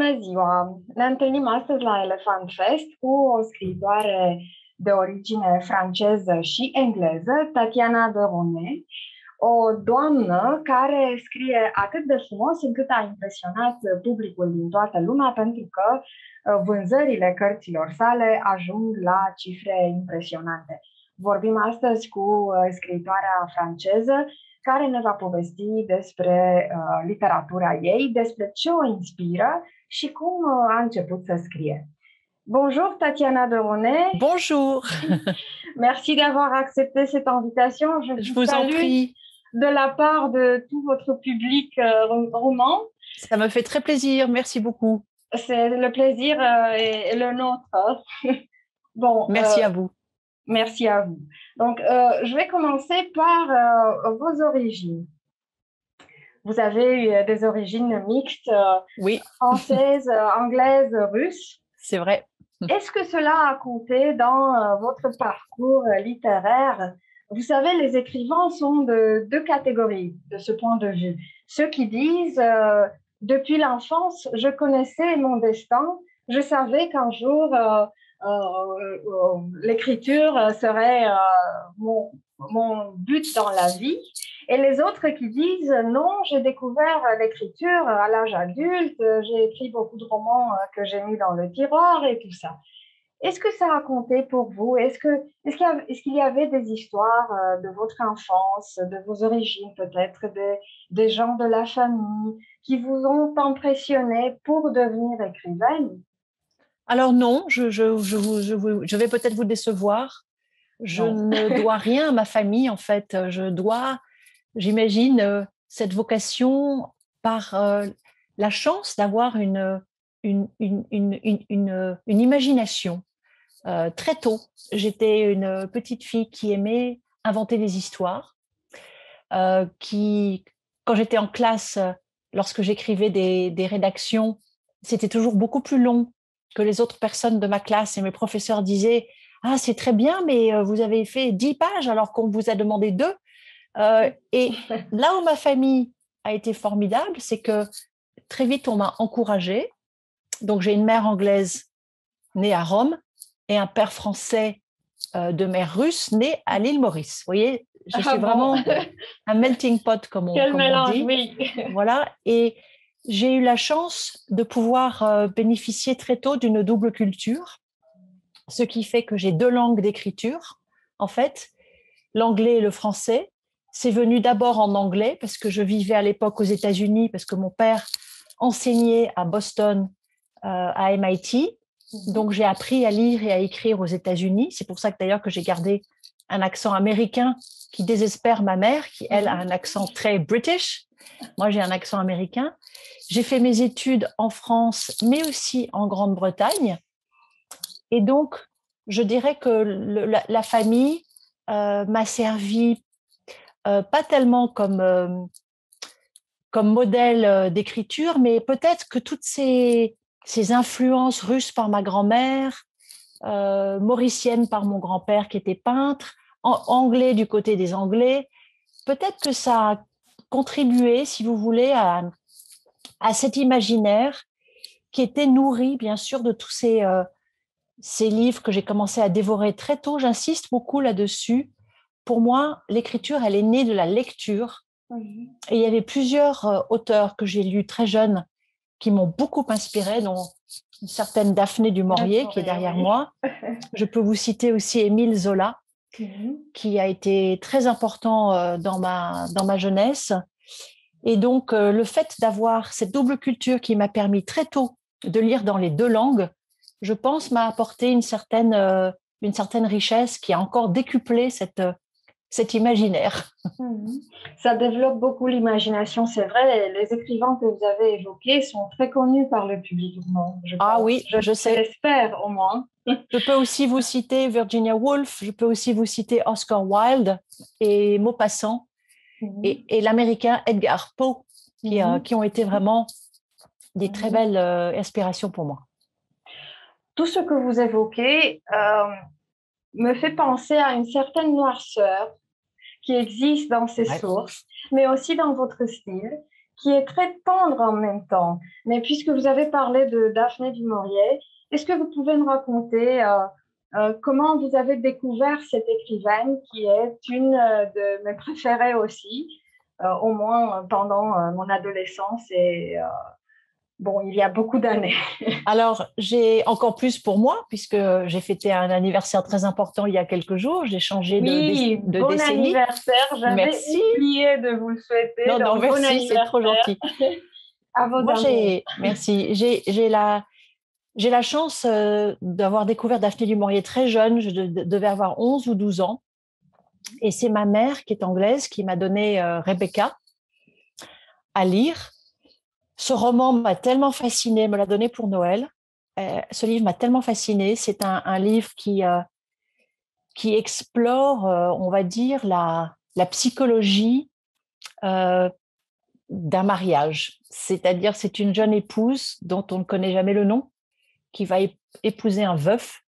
Bună ziua! Ne întâlnim astăzi la Elefant Fest cu o scriitoare de origine franceză și engleză, Tatiana Deronay, o doamnă care scrie atât de frumos încât a impresionat publicul din toată lumea pentru că vânzările cărților sale ajung la cifre impresionante. Vorbim astăzi cu scriitoarea franceză care ne va povesti despre literatura ei, despre ce o inspiră și cum a început să scrie. Bonjour Tatiana Deronay. Bonjour. Merci d'avoir accepté cette invitation. Je vous en prie. De la part de tout votre public roman. Ça me fait très plaisir, merci beaucoup. C'est le plaisir et le nôtre. Bon, merci à vous. Merci à vous. Donc, je vais commencer par vos origines. Vous avez eu des origines mixtes, oui. Françaises, anglaises, russes. C'est vrai. Est-ce que cela a compté dans votre parcours littéraire? Vous savez, les écrivains sont de deux catégories de ce point de vue. Ceux qui disent depuis l'enfance, je connaissais mon destin, je savais qu'un jour l'écriture serait mon but dans la vie. Et les autres qui disent non, j'ai découvert l'écriture à l'âge adulte, j'ai écrit beaucoup de romans que j'ai mis dans le tiroir et tout ça. Est-ce que ça a compté pour vous? Est-ce qu'il y avait des histoires de votre enfance, de vos origines peut-être, des gens de la famille qui vous ont impressionné pour devenir écrivaine? Alors non, je vais peut-être vous décevoir. Je ne dois rien à ma famille en fait. Je dois, j'imagine, cette vocation par la chance d'avoir une imagination. Très tôt, j'étais une petite fille qui aimait inventer des histoires, quand j'étais en classe, lorsque j'écrivais des rédactions, c'était toujours beaucoup plus long que les autres personnes de ma classe et mes professeurs disaient « Ah, c'est très bien, mais vous avez fait 10 pages alors qu'on vous a demandé 2 ». Et là où ma famille a été formidable, c'est que très vite, on m'a encouragée. Donc, j'ai une mère anglaise née à Rome et un père français de mère russe né à l'île Maurice. Vous voyez, je suis vraiment un melting pot, comme on dit. Oui. Voilà. Et j'ai eu la chance de pouvoir bénéficier très tôt d'une double culture, ce qui fait que j'ai 2 langues d'écriture, en fait, l'anglais et le français. C'est venu d'abord en anglais parce que je vivais à l'époque aux États-Unis, parce que mon père enseignait à Boston, à MIT. Donc, j'ai appris à lire et à écrire aux États-Unis. C'est pour ça que d'ailleurs que j'ai gardé un accent américain qui désespère ma mère, qui, elle, a un accent très british. Moi, j'ai un accent américain. J'ai fait mes études en France, mais aussi en Grande-Bretagne. Et donc, je dirais que la famille m'a servi pas tellement comme modèle d'écriture, mais peut-être que toutes ces influences russes par ma grand-mère, mauriciennes par mon grand-père qui était peintre, anglais du côté des Anglais, peut-être que ça a contribué, si vous voulez, à cet imaginaire qui était nourri, bien sûr, de tous ces livres que j'ai commencé à dévorer très tôt. J'insiste beaucoup là-dessus. Pour moi, l'écriture, elle est née de la lecture. Et il y avait plusieurs auteurs que j'ai lus très jeunes qui m'ont beaucoup inspirée, dont une certaine Daphné du Maurier qui est derrière moi. Je peux vous citer aussi Émile Zola, qui a été très important dans ma jeunesse. Et donc, le fait d'avoir cette double culture qui m'a permis très tôt de lire dans les 2 langues, je pense, m'a apporté une certaine richesse qui a encore décuplé cet imaginaire. Ça développe beaucoup l'imagination, c'est vrai. Les écrivains que vous avez évoqués sont très connus par le public. Oui, je sais. J'espère au moins. Je peux aussi vous citer Virginia Woolf, je peux aussi vous citer Oscar Wilde et Maupassant et l'américain Edgar Poe, qui ont été vraiment des très belles inspirations pour moi. Tout ce que vous évoquez me fait penser à une certaine noirceur qui existe dans ces sources, mais aussi dans votre style, qui est très tendre en même temps. Mais puisque vous avez parlé de Daphné du Maurier, est-ce que vous pouvez me raconter comment vous avez découvert cette écrivaine qui est une de mes préférées aussi, au moins pendant mon adolescence et bon, il y a beaucoup d'années. Alors, j'ai encore plus pour moi, puisque j'ai fêté un anniversaire très important il y a quelques jours. J'ai changé Oui, de bon décennie. anniversaire. J'avais Merci. oublié de vous le souhaiter. Non, non, Donc, bon merci, c'est trop anniversaire gentil. à vos Moi, amours. merci. J'ai la chance d'avoir découvert Daphné du Maurier très jeune. Je devais avoir 11 ou 12 ans. Et c'est ma mère, qui est anglaise, qui m'a donné Rebecca à lire. Ce roman m'a tellement fascinée, me l'a donné pour Noël. Ce livre m'a tellement fascinée. C'est un livre qui explore, on va dire, la psychologie euh, d'un mariage. C'est-à-dire, c'est une jeune épouse dont on ne connaît jamais le nom, qui va épouser un veuf.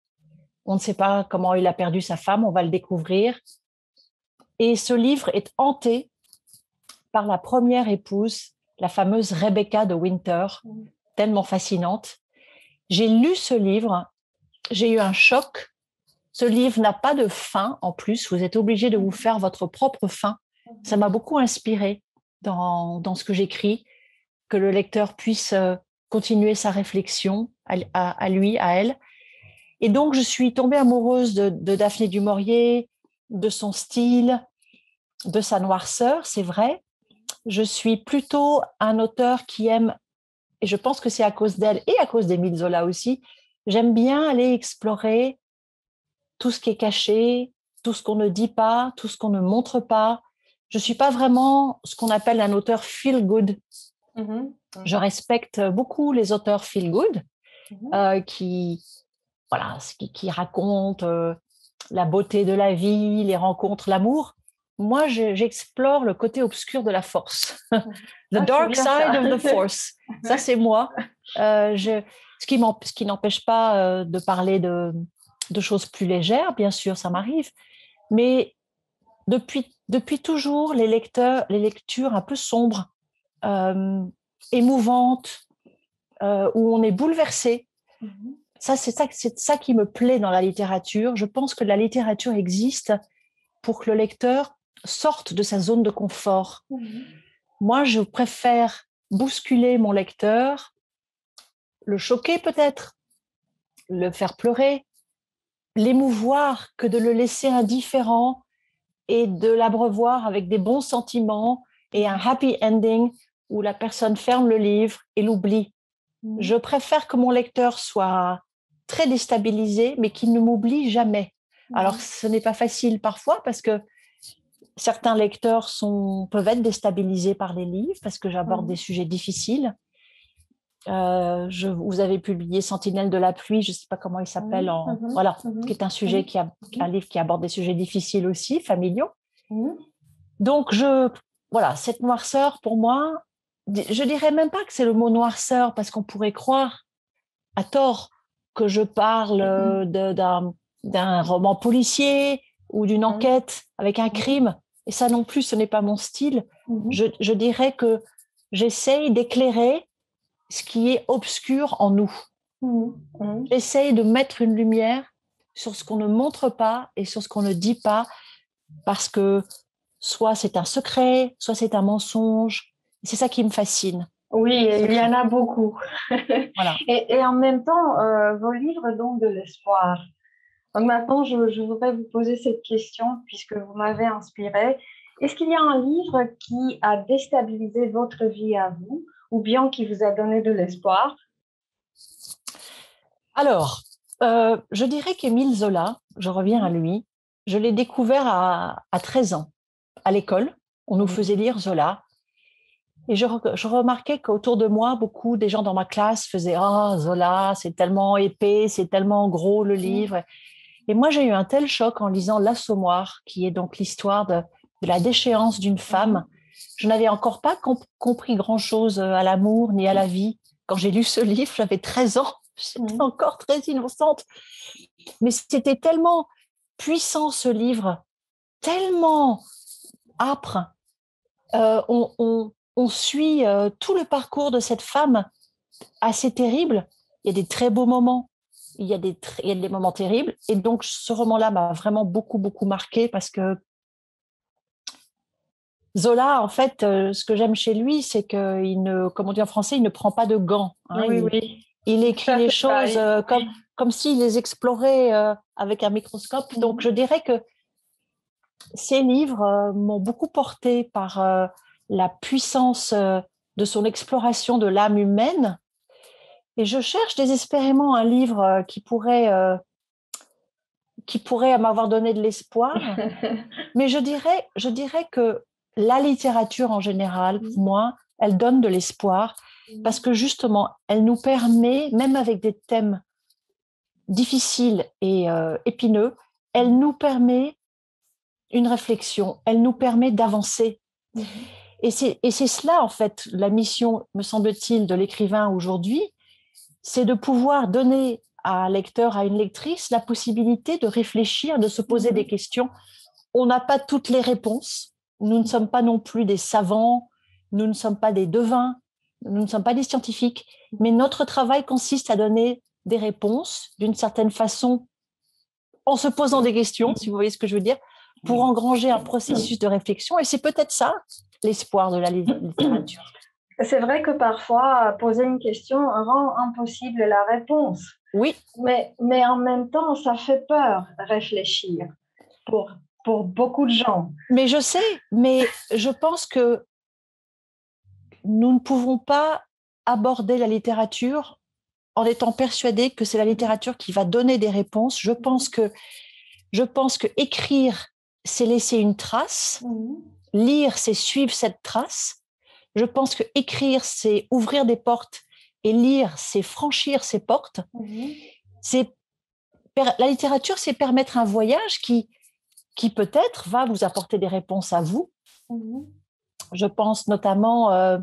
On ne sait pas comment il a perdu sa femme, on va le découvrir. Et ce livre est hanté par la première épouse, la fameuse Rebecca de Winter, tellement fascinante. J'ai lu ce livre, j'ai eu un choc. Ce livre n'a pas de fin en plus, vous êtes obligé de vous faire votre propre fin. Ça m'a beaucoup inspiré dans ce que j'écris, que le lecteur puisse continuer sa réflexion à lui, à elle. Et donc, je suis tombée amoureuse de Daphné du Maurier, de son style, de sa noirceur, c'est vrai. Je suis plutôt un auteur qui aime, et je pense que c'est à cause d'elle et à cause d'Émile Zola aussi, j'aime bien aller explorer tout ce qui est caché, tout ce qu'on ne dit pas, tout ce qu'on ne montre pas. Je ne suis pas vraiment ce qu'on appelle un auteur feel good. Je respecte beaucoup les auteurs feel good qui racontent la beauté de la vie, les rencontres, l'amour. Moi, j'explore le côté obscur de la force. The dark side of the force. Ça, c'est moi. Ce qui n'empêche pas de parler de choses plus légères, bien sûr, ça m'arrive. Mais depuis toujours, les lectures un peu sombres, émouvantes, où on est bouleversé. C'est ça qui me plaît dans la littérature. Je pense que la littérature existe pour que le lecteur sorte de sa zone de confort. Moi, je préfère bousculer mon lecteur, le choquer peut-être, le faire pleurer, l'émouvoir, que de le laisser indifférent et de l'abreuvoir avec des bons sentiments et un happy ending où la personne ferme le livre et l'oublie. Je préfère que mon lecteur soit très déstabilisé, mais qu'il ne m'oublie jamais. Alors, ce n'est pas facile parfois parce que certains lecteurs peuvent être déstabilisés par les livres parce que j'aborde des sujets difficiles. Vous avez publié Sentinelle de la pluie, je ne sais pas comment il s'appelle, qui est un sujet un livre qui aborde des sujets difficiles aussi, familiaux. Donc, cette noirceur, pour moi, je dirais même pas que c'est le mot noirceur, parce qu'on pourrait croire à tort que je parle d'un roman policier ou d'une enquête avec un crime. Et ça non plus, ce n'est pas mon style. Je dirais que j'essaye d'éclairer ce qui est obscur en nous. J'essaye de mettre une lumière sur ce qu'on ne montre pas et sur ce qu'on ne dit pas, parce que soit c'est un secret, soit c'est un mensonge. C'est ça qui me fascine. Oui, il y en a beaucoup. Voilà. Et en même temps, vos livres donnent de l'espoir. Donc maintenant, je voudrais vous poser cette question puisque vous m'avez inspirée. Est-ce qu'il y a un livre qui a déstabilisé votre vie à vous ou bien qui vous a donné de l'espoir? Alors, je dirais qu'Émile Zola, je reviens à lui, je l'ai découvert à 13 ans à l'école. On nous faisait lire Zola. Et je remarquais qu'autour de moi, beaucoup des gens dans ma classe faisaient « Ah, Zola, c'est tellement épais, c'est tellement gros le livre ». Et moi, j'ai eu un tel choc en lisant L'Assommoir, qui est donc l'histoire de la déchéance d'une femme. Je n'avais encore pas compris grand-chose à l'amour ni à la vie. Quand j'ai lu ce livre, j'avais 13 ans, j'étais encore très innocente. Mais c'était tellement puissant, ce livre, tellement âpre. on suit tout le parcours de cette femme assez terrible. Il y a des très beaux moments, il y a des moments terribles. Et donc, ce roman-là m'a vraiment beaucoup, beaucoup marqué parce que Zola, en fait, ce que j'aime chez lui, c'est qu'il ne, comme on dit en français, il ne prend pas de gants. Hein. Oui, oui. Il écrit Ça, les c'est choses vrai. comme s'il les explorait avec un microscope. Donc, je dirais que ces livres m'ont beaucoup porté par la puissance de son exploration de l'âme humaine. Et je cherche désespérément un livre qui pourrait m'avoir donné de l'espoir. Mais je dirais que la littérature en général, pour moi, elle donne de l'espoir parce que justement, elle nous permet, même avec des thèmes difficiles et épineux, elle nous permet une réflexion, elle nous permet d'avancer. Et c'est cela, en fait, la mission, me semble-t-il, de l'écrivain aujourd'hui, c'est de pouvoir donner à un lecteur, à une lectrice, la possibilité de réfléchir, de se poser des questions. On n'a pas toutes les réponses. Nous ne sommes pas non plus des savants, nous ne sommes pas des devins, nous ne sommes pas des scientifiques, mais notre travail consiste à donner des réponses d'une certaine façon en se posant des questions, si vous voyez ce que je veux dire, pour engranger un processus de réflexion. Et c'est peut-être ça, l'espoir de la littérature. C'est vrai que parfois, poser une question rend impossible la réponse. Oui. Mais en même temps, ça fait peur réfléchir pour beaucoup de gens. Mais je sais, mais je pense que nous ne pouvons pas aborder la littérature en étant persuadés que c'est la littérature qui va donner des réponses. Je pense que écrire, c'est laisser une trace. Lire, c'est suivre cette trace. Je pense que écrire, c'est ouvrir des portes et lire, c'est franchir ces portes. La littérature, c'est permettre un voyage qui peut-être va vous apporter des réponses à vous. Je pense notamment,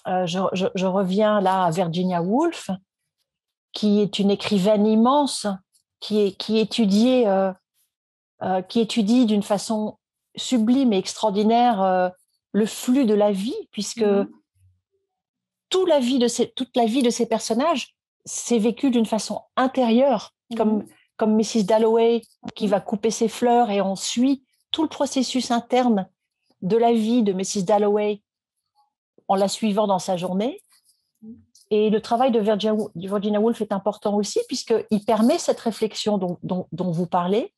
je reviens là à Virginia Woolf, qui est une écrivaine immense, qui étudie d'une façon sublime et extraordinaire le flux de la vie, puisque toute la vie de ces personnages s'est vécue d'une façon intérieure, comme Mrs. Dalloway qui va couper ses fleurs et on suit tout le processus interne de la vie de Mrs. Dalloway en la suivant dans sa journée. Et le travail de Virginia Woolf est important aussi puisqu'il permet cette réflexion dont vous parlez.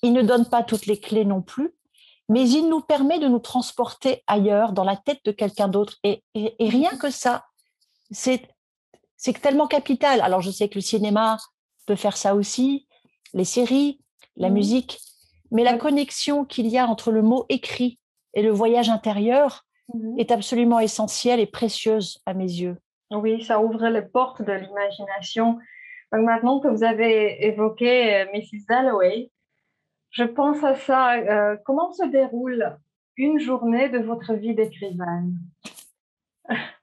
Il ne donne pas toutes les clés non plus, mais il nous permet de nous transporter ailleurs, dans la tête de quelqu'un d'autre. Et rien que ça, c'est tellement capital. Alors, je sais que le cinéma peut faire ça aussi, les séries, la musique, mais la connexion qu'il y a entre le mot écrit et le voyage intérieur est absolument essentielle et précieuse à mes yeux. Oui, ça ouvre les portes de l'imagination. Donc maintenant que vous avez évoqué Mrs. Dalloway, je pense à ça. Comment se déroule une journée de votre vie d'écrivaine?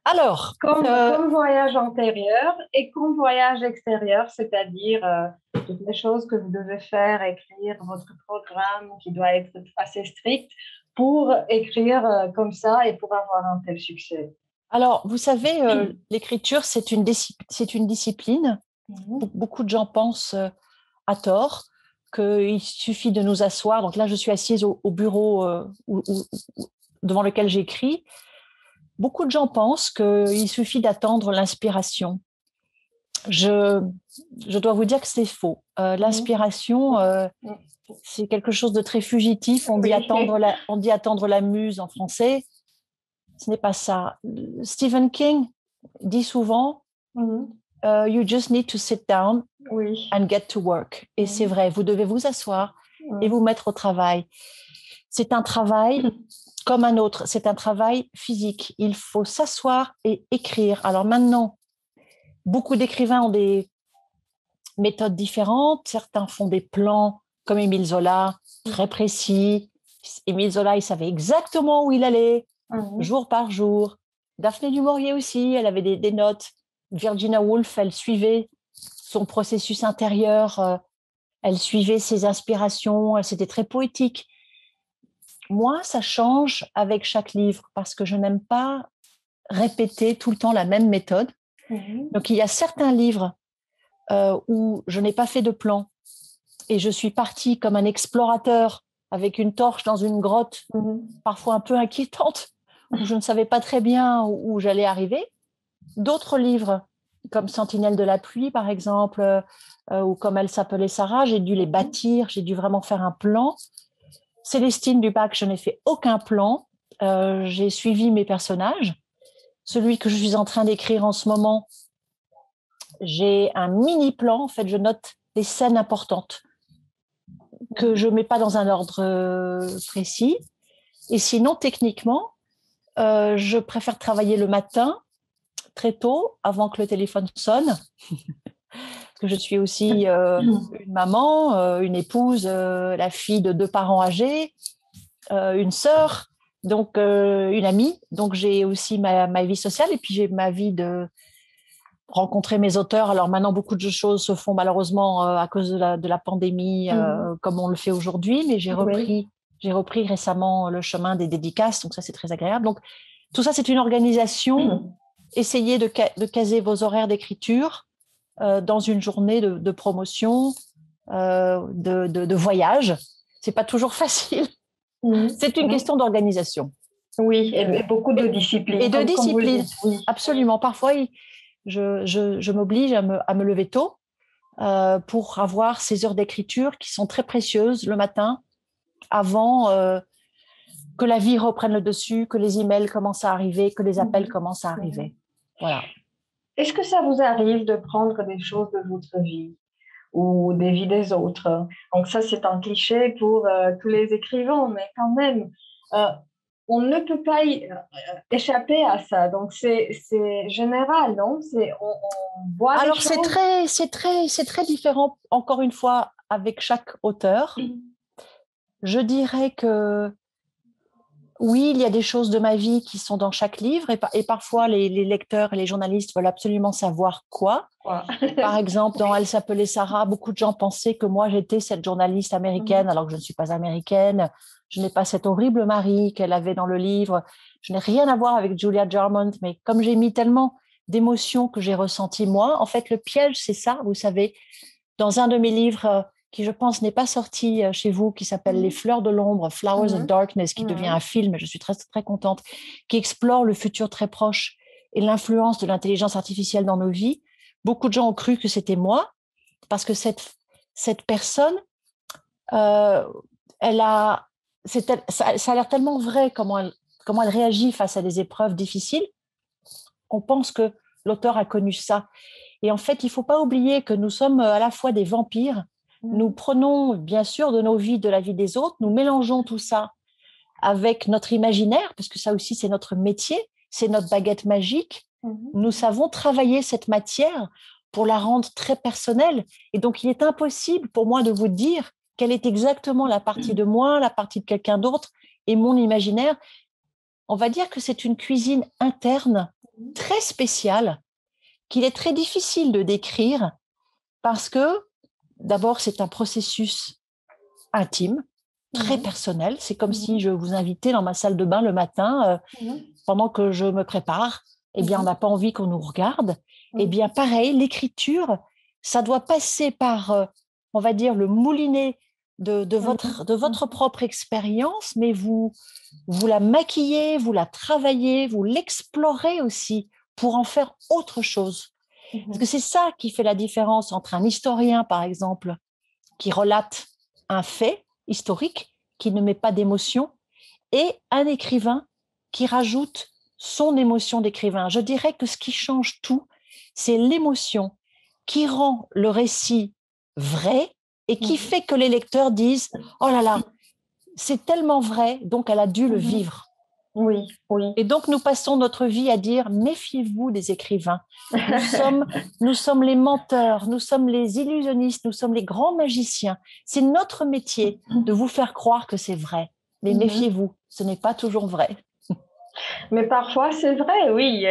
Alors, comme voyage antérieur et comme voyage extérieur, c'est-à-dire toutes les choses que vous devez faire, écrire votre programme qui doit être assez strict pour écrire comme ça et pour avoir un tel succès. Alors, vous savez, l'écriture, c'est une discipline. Beaucoup de gens pensent à tort qu'il suffit de nous asseoir. Donc là, je suis assise au bureau devant lequel j'écris. Beaucoup de gens pensent qu'il suffit d'attendre l'inspiration. Je dois vous dire que c'est faux. L'inspiration, c'est quelque chose de très fugitif. On dit attendre la muse en français. Ce n'est pas ça. Stephen King dit souvent you just need to sit down and get to work. Et c'est vrai, vous devez vous asseoir et vous mettre au travail. C'est un travail comme un autre, c'est un travail physique. Il faut s'asseoir et écrire. Alors maintenant, beaucoup d'écrivains ont des méthodes différentes. Certains font des plans comme Émile Zola, très précis. Émile Zola, il savait exactement où il allait, jour par jour. Daphné du Maurier aussi, elle avait des notes. Virginia Woolf, elle suivait son processus intérieur, elle suivait ses inspirations, c'était très poétique. Moi, ça change avec chaque livre parce que je n'aime pas répéter tout le temps la même méthode. Donc, il y a certains livres où je n'ai pas fait de plan et je suis partie comme un explorateur avec une torche dans une grotte, parfois un peu inquiétante, où je ne savais pas très bien où j'allais arriver. D'autres livres, comme Sentinelle de la pluie, par exemple, ou comme Elle s'appelait Sarah, j'ai dû les bâtir, j'ai dû vraiment faire un plan. Célestine Dubac, je n'ai fait aucun plan. J'ai suivi mes personnages. Celui que je suis en train d'écrire en ce moment, j'ai un mini plan. En fait, je note des scènes importantes que je ne mets pas dans un ordre précis. Et sinon, techniquement, je préfère travailler le matin, très tôt, avant que le téléphone sonne. Parce que je suis aussi une maman, une épouse, la fille de 2 parents âgés, une sœur, donc une amie. Donc, j'ai aussi ma vie sociale et puis j'ai ma vie de rencontrer mes auteurs. Alors maintenant, beaucoup de choses se font malheureusement à cause de la pandémie, comme on le fait aujourd'hui, mais j'ai repris récemment le chemin des dédicaces, donc ça, c'est très agréable. Donc, tout ça, c'est une organisation. Essayez de caser vos horaires d'écriture dans une journée de promotion, de voyage. C'est pas toujours facile. C'est une question d'organisation. Oui, et beaucoup de discipline. Et de discipline, absolument. Parfois, je m'oblige à me lever tôt pour avoir ces heures d'écriture qui sont très précieuses le matin, avant que la vie reprenne le dessus, que les emails commencent à arriver, que les appels commencent à arriver. Voilà. Est-ce que ça vous arrive de prendre des choses de votre vie ou des vies des autres? Donc ça, c'est un cliché pour tous les écrivains, mais quand même, on ne peut pas échapper à ça. Donc c'est général, non? On voit Alors des choses. c'est très différent, encore une fois, avec chaque auteur. Je dirais que oui, il y a des choses de ma vie qui sont dans chaque livre et parfois les lecteurs et les journalistes veulent absolument savoir quoi. Par exemple, dans Elle s'appelait Sarah, beaucoup de gens pensaient que moi j'étais cette journaliste américaine alors que je ne suis pas américaine. Je n'ai pas cet horrible mari qu'elle avait dans le livre. Je n'ai rien à voir avec Julia Jarmont, mais comme j'ai mis tellement d'émotions que j'ai ressenties moi, en fait le piège c'est ça, vous savez. Dans un de mes livres qui, je pense, n'est pas sorti chez vous, qui s'appelle Les Fleurs de l'ombre, Flowers of Darkness, qui devient un film, et je suis très, très contente, qui explore le futur très proche et l'influence de l'intelligence artificielle dans nos vies. Beaucoup de gens ont cru que c'était moi, parce que cette personne, ça a l'air tellement vrai comment elle réagit face à des épreuves difficiles, qu'on pense que l'auteur a connu ça. Et en fait, il ne faut pas oublier que nous sommes à la fois des vampires. Nous prenons, bien sûr, de nos vies, de la vie des autres, nous mélangeons tout ça avec notre imaginaire, parce que ça aussi, c'est notre métier, c'est notre baguette magique. Nous savons travailler cette matière pour la rendre très personnelle. Et donc, il est impossible pour moi de vous dire quelle est exactement la partie de moi, la partie de quelqu'un d'autre et mon imaginaire. On va dire que c'est une cuisine interne très spéciale qu'il est très difficile de décrire parce que, d'abord, c'est un processus intime, très personnel. C'est comme si je vous invitais dans ma salle de bain le matin pendant que je me prépare. Eh bien, on n'a pas envie qu'on nous regarde. Eh bien, pareil, l'écriture, ça doit passer par, on va dire, le moulinet de votre propre expérience, mais vous la maquillez, vous la travaillez, vous l'explorez aussi pour en faire autre chose. Parce que c'est ça qui fait la différence entre un historien, par exemple, qui relate un fait historique, qui ne met pas d'émotion, et un écrivain qui rajoute son émotion d'écrivain. Je dirais que ce qui change tout, c'est l'émotion qui rend le récit vrai et qui fait que les lecteurs disent « Oh là là, c'est tellement vrai, donc elle a dû le vivre ». Oui, oui. Et donc, nous passons notre vie à dire « Méfiez-vous des écrivains. Nous sommes les menteurs, nous sommes les illusionnistes, nous sommes les grands magiciens. C'est notre métier de vous faire croire que c'est vrai. Mais méfiez-vous, ce n'est pas toujours vrai. » Mais parfois, c'est vrai, oui.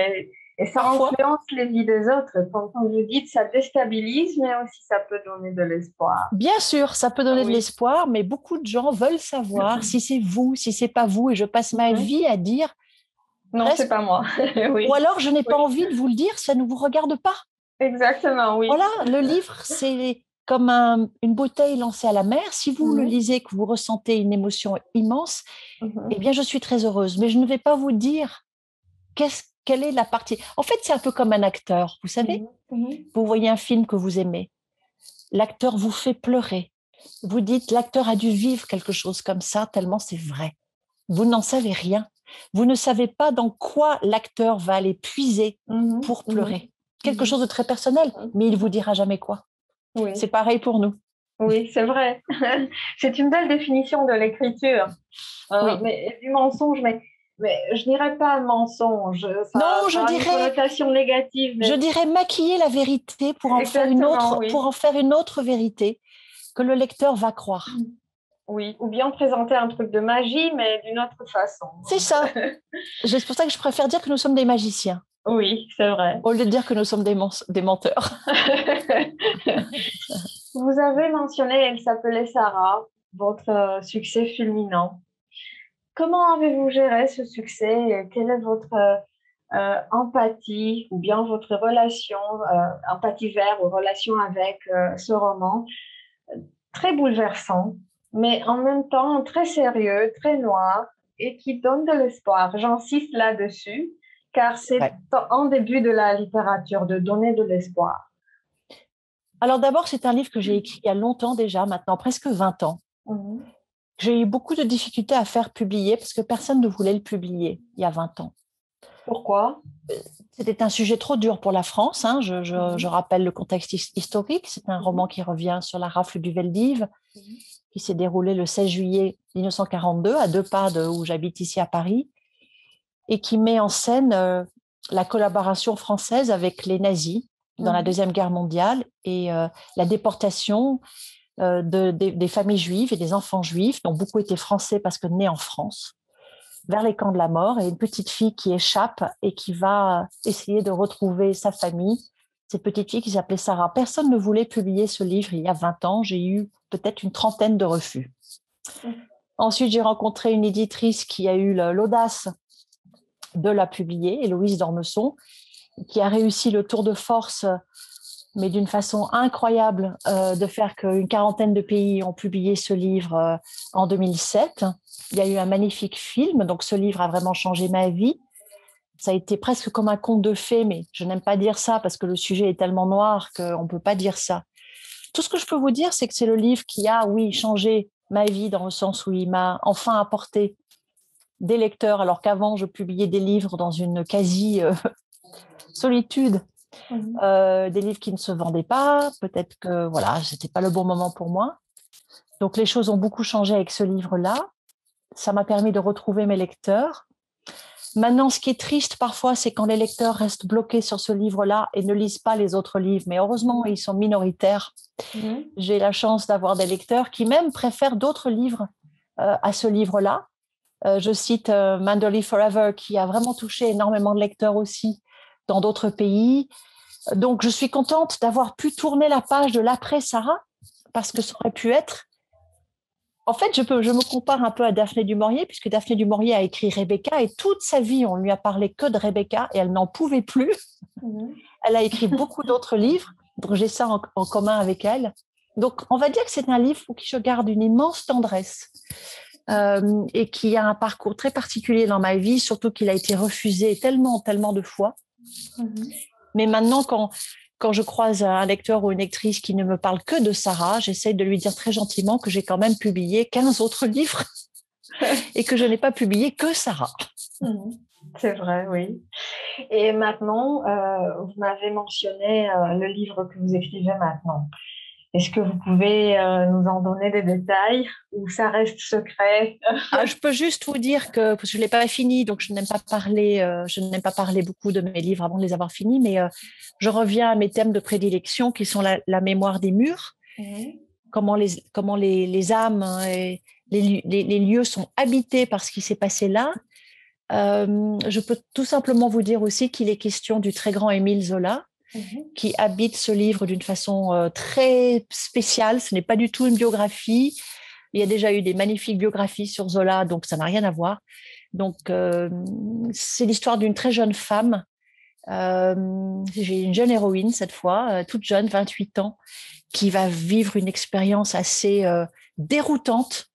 Et ça Parfois, influence les vies des autres. Quand vous dites ça déstabilise, mais aussi ça peut donner de l'espoir. bien sûr, ça peut donner de Oui. l'espoir, mais beaucoup de gens veulent savoir si c'est vous, si c'est pas vous, et je passe ma Mhm. vie à dire Non, c'est presque, pas moi. ou Oui. alors je n'ai Oui. pas envie de vous le dire, ça ne vous regarde pas. Exactement, oui. Voilà, le livre, c'est comme une bouteille lancée à la mer. Si vous le Mhm. lisez, que vous ressentez une émotion immense, eh Mhm. bien, je suis très heureuse. Mais je ne vais pas vous dire quelle est la partie. En fait, c'est un peu comme un acteur. Vous savez, Mhm. Mhm. vous voyez un film que vous aimez. L'acteur vous fait pleurer. Vous dites, l'acteur a dû vivre quelque chose comme ça, tellement c'est vrai. Vous n'en savez rien. Vous ne savez pas dans quoi l'acteur va aller puiser Mhm. pour Mhm. pleurer. Quelque Mhm. chose de très personnel, mais il vous dira jamais quoi. C'est Oui, pareil pour nous. oui, c'est vrai. C'est une belle définition de l'écriture. Oui. Mais du mensonge, mais je dirais pas mensonge, Non, ça a une connotation négative, je mais dirais maquiller la vérité exactement, oui. pour en faire une autre vérité que le lecteur va croire. Oui, ou bien présenter un truc de magie, mais d'une autre façon. C'est ça. C'est pour ça que je préfère dire que nous sommes des magiciens, Oui, c'est vrai. au lieu de dire que nous sommes des menteurs. Vous avez mentionné Elle s'appelait Sarah, votre succès fulminant. Comment avez-vous géré ce succès? Quelle est votre empathie ou bien votre relation, empathie vers ou relation avec ce roman? Très bouleversant, mais en même temps très sérieux, très noir et qui donne de l'espoir. J'insiste là-dessus, car c'est Ouais. un début de la littérature, de donner de l'espoir. Alors d'abord, c'est un livre que j'ai écrit il y a longtemps déjà, maintenant presque 20 ans. Mhm. J'ai eu beaucoup de difficultés à faire publier parce que personne ne voulait le publier il y a 20 ans. Pourquoi? C'était un sujet trop dur pour la France, hein. Je Mhm. rappelle le contexte historique. C'est un roman Mhm. qui revient sur la rafle du Veldiv, Mhm. qui s'est déroulé le 16 juillet 1942, à 2 pas de où j'habite ici à Paris, et qui met en scène la collaboration française avec les nazis dans la Mhm. Deuxième Guerre mondiale et la déportation des familles juives et des enfants juifs, dont beaucoup étaient français parce que nés en France, vers les camps de la mort, et une petite fille qui échappe et qui va essayer de retrouver sa famille. Cette petite fille qui s'appelait Sarah. Personne ne voulait publier ce livre il y a 20 ans. J'ai eu peut-être une trentaine de refus. Mhm. Ensuite, j'ai rencontré une éditrice qui a eu l'audace de la publier, Héloïse d'Ormesson, qui a réussi le tour de force, mais d'une façon incroyable, de faire qu'une quarantaine de pays ont publié ce livre en 2007. Il y a eu un magnifique film, donc ce livre a vraiment changé ma vie. Ça a été presque comme un conte de fées, mais je n'aime pas dire ça parce que le sujet est tellement noir qu'on ne peut pas dire ça. Tout ce que je peux vous dire, c'est que c'est le livre qui a, oui, changé ma vie dans le sens où il m'a enfin apporté des lecteurs, alors qu'avant, je publiais des livres dans une quasi-solitude, Mhm. des livres qui ne se vendaient pas. Peut-être que voilà, ce n'était pas le bon moment pour moi. Donc, les choses ont beaucoup changé avec ce livre-là. Ça m'a permis de retrouver mes lecteurs. Maintenant, ce qui est triste parfois, c'est quand les lecteurs restent bloqués sur ce livre-là et ne lisent pas les autres livres. Mais heureusement, ils sont minoritaires. Mhm. J'ai la chance d'avoir des lecteurs qui même préfèrent d'autres livres à ce livre-là. Je cite Manderley Forever, qui a vraiment touché énormément de lecteurs aussi dans d'autres pays. Donc, je suis contente d'avoir pu tourner la page de l'après Sarah, parce que ça aurait pu être. En fait, je me compare un peu à Daphné du Maurier, puisque Daphné du Maurier a écrit Rebecca, et toute sa vie, on lui a parlé que de Rebecca, et elle n'en pouvait plus. Mhm. Elle a écrit beaucoup d'autres livres, donc j'ai ça en commun avec elle. Donc, on va dire que c'est un livre pour qui je garde une immense tendresse. Et qui a un parcours très particulier dans ma vie, surtout qu'il a été refusé tellement de fois. Mhm. Mais maintenant, quand je croise un lecteur ou une lectrice qui ne me parle que de Sarah, j'essaye de lui dire très gentiment que j'ai quand même publié 15 autres livres et que je n'ai pas publié que Sarah. Mhm. C'est vrai, oui. Et maintenant, vous m'avez mentionné le livre que vous écrivez maintenant. Est-ce que vous pouvez nous en donner des détails ou ça reste secret? Ah, je peux juste vous dire que, parce que je ne l'ai pas fini, donc je n'aime pas parler beaucoup de mes livres avant de les avoir finis, mais je reviens à mes thèmes de prédilection qui sont la mémoire des murs, Mhm. comment les âmes et les lieux sont habités par ce qui s'est passé là, Je peux tout simplement vous dire aussi qu'il est question du très grand Émile Zola, qui habite ce livre d'une façon très spéciale. Ce n'est pas du tout une biographie. Il y a déjà eu des magnifiques biographies sur Zola, donc ça n'a rien à voir. Donc, c'est l'histoire d'une très jeune femme. J'ai une jeune héroïne cette fois, toute jeune, 28 ans, qui va vivre une expérience assez déroutante.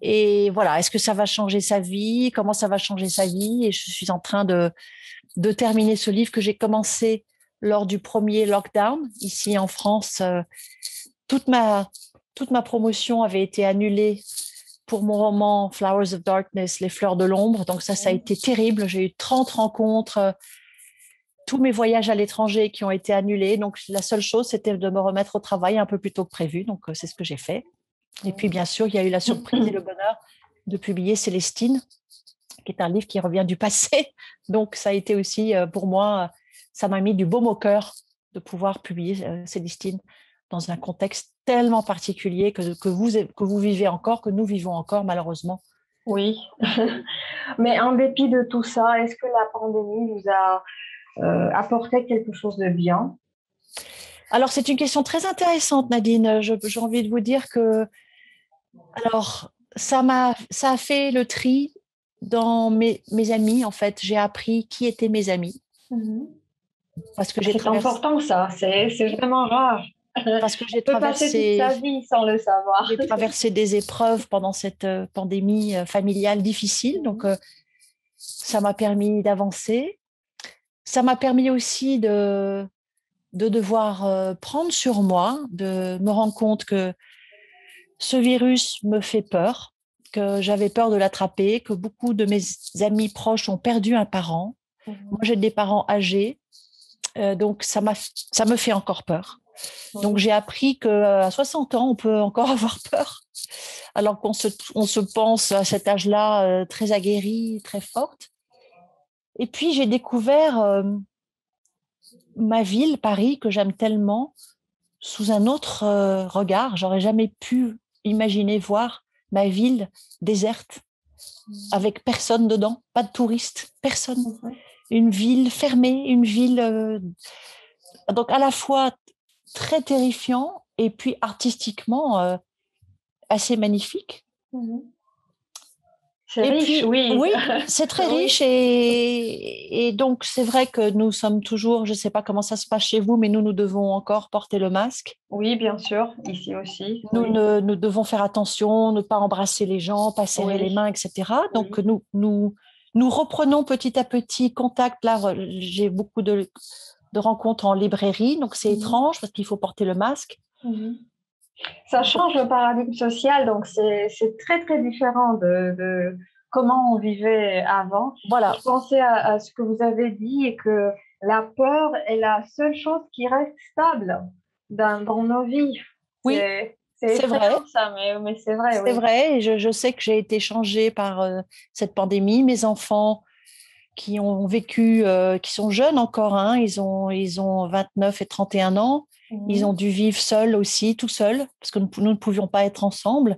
Et voilà, est-ce que ça va changer sa vie? Comment ça va changer sa vie? Et je suis en train de terminer ce livre que j'ai commencé lors du premier lockdown. Ici en France, toute ma promotion avait été annulée pour mon roman Flowers of Darkness, Les Fleurs de l'ombre. Donc ça a été terrible. J'ai eu 30 rencontres, tous mes voyages à l'étranger qui ont été annulés. Donc la seule chose, c'était de me remettre au travail un peu plus tôt que prévu. Donc c'est ce que j'ai fait. Et puis bien sûr, il y a eu la surprise et le bonheur de publier Célestine, qui est un livre qui revient du passé. Donc ça a été aussi pour moi, ça m'a mis du baume au cœur de pouvoir publier Célestine dans un contexte tellement particulier que vous vivez encore, que nous vivons encore malheureusement. Oui, mais en dépit de tout ça, est-ce que la pandémie vous a apporté quelque chose de bien? Alors, c'est une question très intéressante, Nadine. J'ai envie de vous dire que, alors, ça a fait le tri dans mes amis. En fait, j'ai appris qui étaient mes amis. Parce que C'est important, ça. C'est vraiment rare. Parce que j'ai On peut passer toute sa vie sans le savoir. J'ai traversé des épreuves pendant cette pandémie familiale difficile. Donc, ça m'a permis d'avancer. Ça m'a permis aussi de devoir prendre sur moi, de me rendre compte que ce virus me fait peur, que j'avais peur de l'attraper, que beaucoup de mes amis proches ont perdu un parent. Moi, j'ai des parents âgés, donc ça me fait encore peur. Donc, j'ai appris qu'à 60 ans, on peut encore avoir peur, alors qu'on se pense à cet âge-là très aguerri, très forte. Et puis, j'ai découvert ma ville, Paris, que j'aime tellement, sous un autre regard. J'aurais jamais pu imaginer voir ma ville déserte, avec personne dedans, pas de touristes, personne. Une ville fermée, une ville donc à la fois très terrifiant et puis artistiquement assez magnifique. C'est riche, puis, oui. Oui, c'est très riche et donc c'est vrai que nous sommes toujours, je ne sais pas comment ça se passe chez vous, mais nous devons encore porter le masque. Oui, bien sûr, ici aussi. Nous devons faire attention, ne pas embrasser les gens, pas serrer les mains, etc. Donc nous reprenons petit à petit contact. Là, j'ai beaucoup de rencontres en librairie, donc c'est étrange parce qu'il faut porter le masque. Ça change le paradigme social, donc c'est très, très différent de comment on vivait avant. Voilà. Je pensais à ce que vous avez dit et que la peur est la seule chose qui reste stable dans nos vies. Oui, c'est vrai. Ça, mais c'est vrai. C'est vrai, et je sais que j'ai été changée par cette pandémie. Mes enfants qui ont vécu, qui sont jeunes encore, hein, ils ont 29 et 31 ans. Ils ont dû vivre seuls aussi, tout seuls, parce que nous ne pouvions pas être ensemble.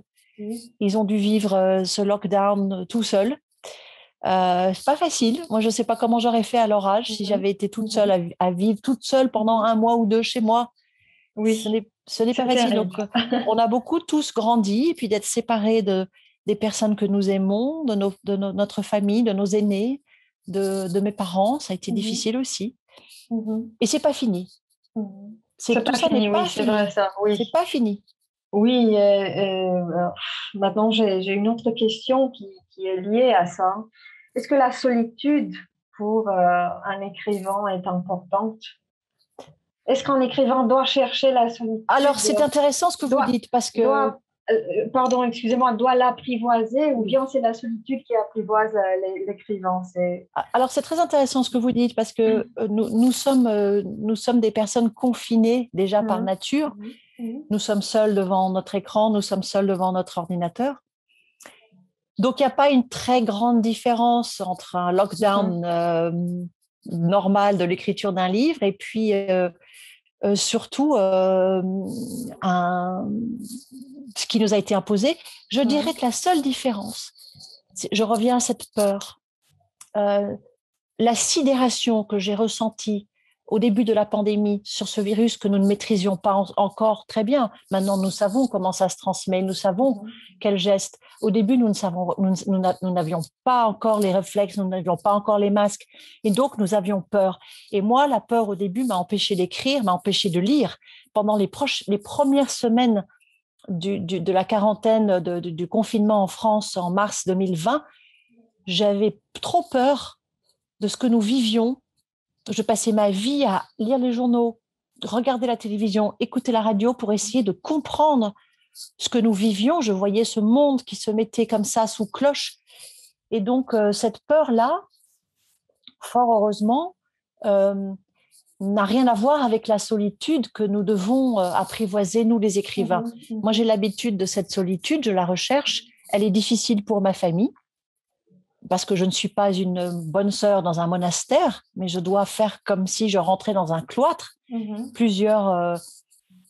Ils ont dû vivre ce lockdown tout seuls. C'est pas facile. Moi, je ne sais pas comment j'aurais fait à leur âge si j'avais été toute seule à vivre toute seule pendant un mois ou deux chez moi. Oui, ce n'est pas facile. Donc, on a beaucoup tous grandi, et puis d'être séparés des personnes que nous aimons, de notre famille, de nos aînés, de mes parents, ça a été difficile aussi. Et c'est pas fini. C'est pas fini, oui, c'est vrai ça. Oui. C'est pas fini. Oui, maintenant j'ai une autre question qui est liée à ça. Est-ce que la solitude pour un écrivain est importante? Est-ce qu'un écrivain doit chercher la solitude? Alors, c'est intéressant ce que vous dites parce que... pardon, excusez-moi, doit l'apprivoiser ou bien c'est la solitude qui apprivoise l'écrivain? Alors, c'est très intéressant ce que vous dites parce que nous sommes des personnes confinées déjà par nature. Nous sommes seuls devant notre écran, nous sommes seuls devant notre ordinateur. Donc, il n'y a pas une très grande différence entre un lockdown normal de l'écriture d'un livre et puis surtout ce qui nous a été imposé. Je dirais que la seule différence, je reviens à cette peur. la sidération que j'ai ressentie au début de la pandémie sur ce virus que nous ne maîtrisions pas encore très bien. Maintenant, nous savons comment ça se transmet, nous savons quels gestes. Au début, nous n'avions pas encore les réflexes, nous n'avions pas encore les masques. Et donc, nous avions peur. Et moi, la peur au début m'a empêché d'écrire, m'a empêché de lire. Pendant les premières semaines de la quarantaine, du confinement en France en mars 2020, j'avais trop peur de ce que nous vivions. Je passais ma vie à lire les journaux, regarder la télévision, écouter la radio pour essayer de comprendre ce que nous vivions. Je voyais ce monde qui se mettait comme ça sous cloche. Et donc, cette peur-là, fort heureusement, n'a rien à voir avec la solitude que nous devons apprivoiser, nous les écrivains. Moi, j'ai l'habitude de cette solitude, je la recherche. Elle est difficile pour ma famille, parce que je ne suis pas une bonne sœur dans un monastère, mais je dois faire comme si je rentrais dans un cloître.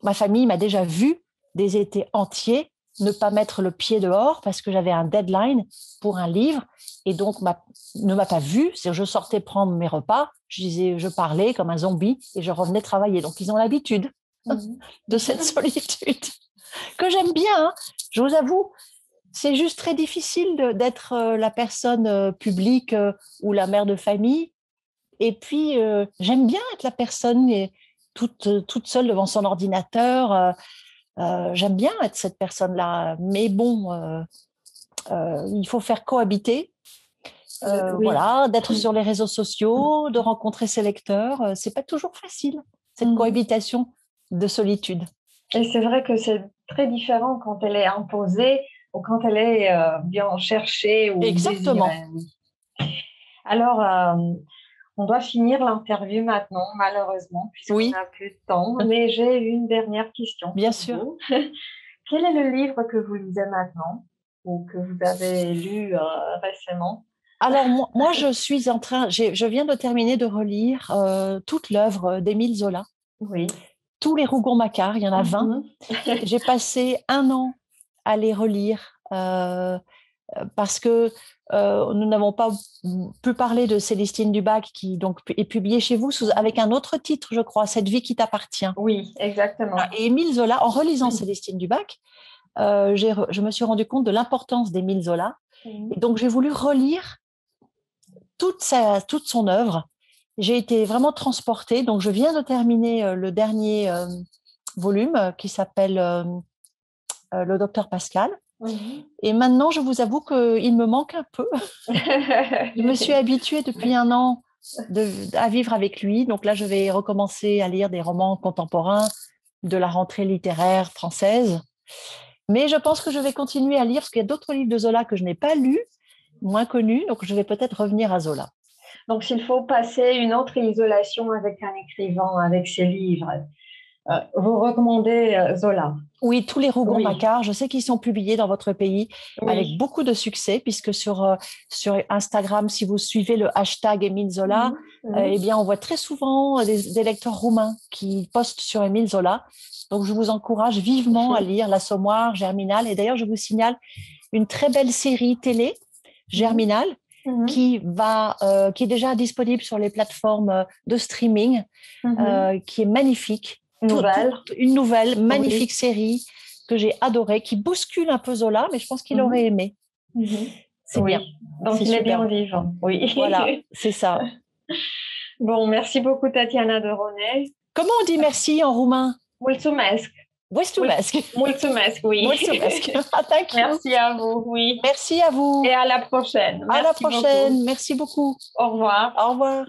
Ma famille m'a déjà vu des étés entiers ne pas mettre le pied dehors parce que j'avais un deadline pour un livre et donc ne m'a pas vu. Je sortais prendre mes repas, je parlais comme un zombie et je revenais travailler. Donc, ils ont l'habitude de cette solitude que j'aime bien, hein. Je vous avoue, c'est juste très difficile d'être la personne publique ou la mère de famille. Et puis, j'aime bien être la personne toute seule devant son ordinateur. J'aime bien être cette personne-là. Mais bon, il faut faire cohabiter. Voilà, d'être sur les réseaux sociaux, de rencontrer ses lecteurs. C'est pas toujours facile, cette cohabitation de solitude. Et c'est vrai que c'est très différent quand elle est imposée ou quand elle est bien cherchée ou exactement. désirée. Oui. Alors, on doit finir l'interview maintenant, malheureusement, puisqu'on n'a plus de temps. Mais j'ai une dernière question. Bien sûr. Quel est le livre que vous lisez maintenant ou que vous avez lu récemment? Alors, moi, je viens de terminer de relire toute l'œuvre d'Émile Zola. Oui. Tous les Rougon-Macquart, il y en a 20. J'ai passé 1 an à les relire parce que nous n'avons pas pu parler de Célestine Dubach qui donc est publiée chez vous avec un autre titre, je crois, Cette vie qui t'appartient. Oui, exactement. Et Émile Zola, en relisant Célestine Dubach, je me suis rendu compte de l'importance d'Émile Zola. Et donc, j'ai voulu relire toute son œuvre. J'ai été vraiment transportée. Donc, je viens de terminer le dernier volume qui s'appelle Le Docteur Pascal. Et maintenant, je vous avoue qu'il me manque un peu. Je me suis habituée depuis 1 an à vivre avec lui. Donc là, je vais recommencer à lire des romans contemporains de la rentrée littéraire française. Mais je pense que je vais continuer à lire parce qu'il y a d'autres livres de Zola que je n'ai pas lus, moins connus. Donc, je vais peut-être revenir à Zola. Donc, s'il faut passer une autre isolation avec un écrivain, avec ses livres, vous recommandez Zola? Oui, tous les Rougon-Macquart, je sais qu'ils sont publiés dans votre pays avec beaucoup de succès, puisque sur Instagram, si vous suivez le hashtag Émile Zola, eh bien, on voit très souvent des lecteurs roumains qui postent sur Émile Zola. Donc, je vous encourage vivement à lire L'Assommoir, Germinal. Et d'ailleurs, je vous signale une très belle série télé, Germinal, qui est déjà disponible sur les plateformes de streaming, qui est magnifique. Une nouvelle, magnifique série que j'ai adorée, qui bouscule un peu Zola, mais je pense qu'il aurait aimé. C'est bien. Donc, il est bien vivant. Oui. Voilà, c'est ça. Bon, merci beaucoup, Tatiana de Ronay. Comment on dit merci en roumain? Mulțumesc. Mulțumesc, oui. Mulțumesc. Thank you. Merci à vous, oui. Merci à vous. Et à la prochaine. À la prochaine. Merci beaucoup. Au revoir. Au revoir.